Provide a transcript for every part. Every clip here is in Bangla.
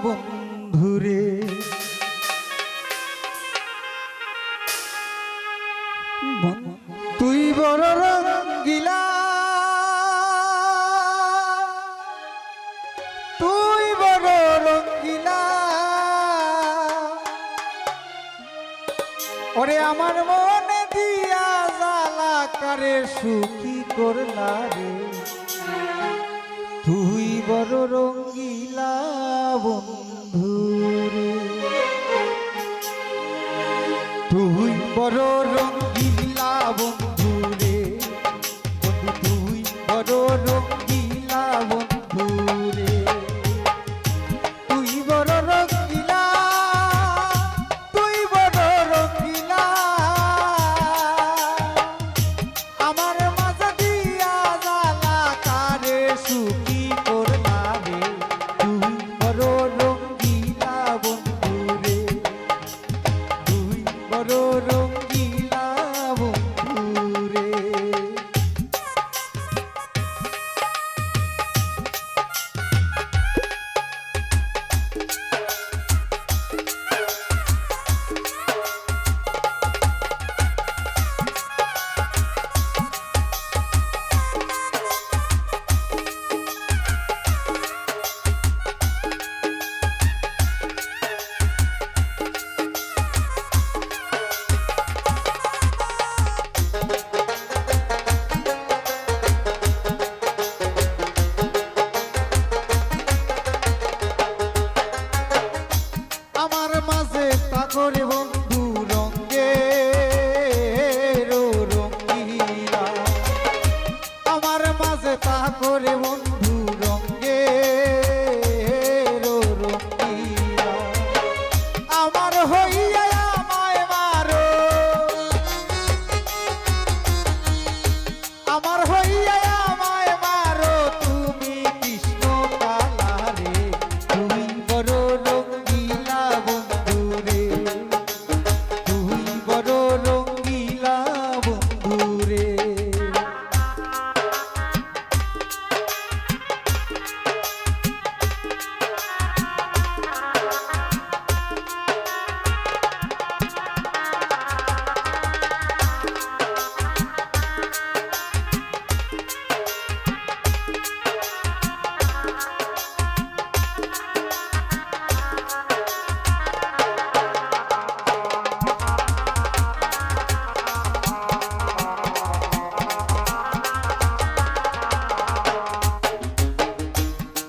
বন্ধুরে। তুই বড় রঙ্গিলা, তুই বড় রঙ্গিলা, ওরে আমার মনে দিয়া জ্বালা কারে সুখী করলা রে। তুই বড় রঙ্গিলা বন্ধুরে, তুই বড় রঙ্গিলা বন্ধুরে, বন্ধু তুই বড় রঙ্গিলা বন্ধুরে। তুই বড় রঙ্গিলা, তুই বড় রঙ্গিলা, আমার মাঝে দিয়া জ্বালা কারে সুখী করলা রে। তুই বড় রঙ্গিলা বন্ধুরে, তুই বড় রঙ্গিলা বন্ধুরে। আমার মাঝে তা করে বন্ধু রঙ্গের রঙ্গিলা, আমার মাঝে তা করে বন্ধু রঙ্গের রঙ্গিলা। আমার হইয়া আমায় মারো, আমার হইয়া আমায় মারো, তুমি কৃষ্ণ কালা রে। তুই বড় রঙ্গিলা বন্ধুরে, তুই বড় রঙ্গিলা বন্ধুরে।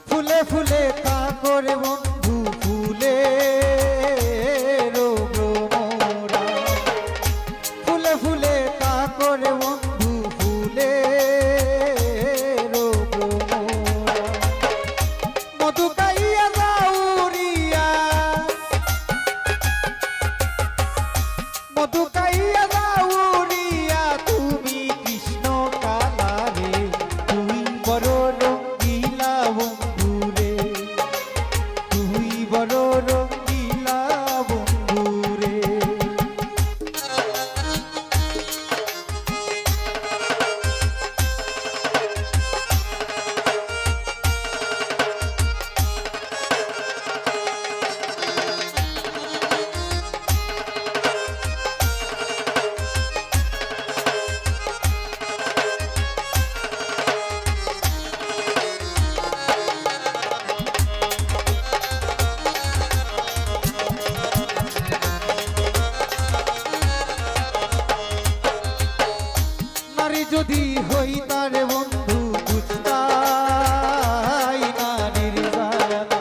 ফুলে ফুলে তা করে বন্ধু ফুলে ভ্রমরা, ফুলে ফুলে তা করে বন্ধু ফুলে ভ্রমরা। মধু খাইয়া যাউরিয়া, মধু খাইয়া যাউরিয়া, তুমি কৃষ্ণ কালা রে। তুই বড় রঙ্গিলা বন্ধুরে, তুই বড় রঙ্গিলা বন্ধুরে। নারী যদি হই তারে বন্ধু বুঝতাই নারীর জ্বালা,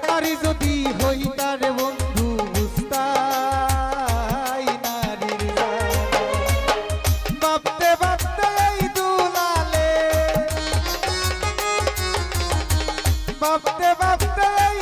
নারী যদি হই তারে বন্ধু বুঝতাই নারীর জ্বালা। ভাবতে ভাবতে এই দুলালে, ভাবতে ভাবতে এই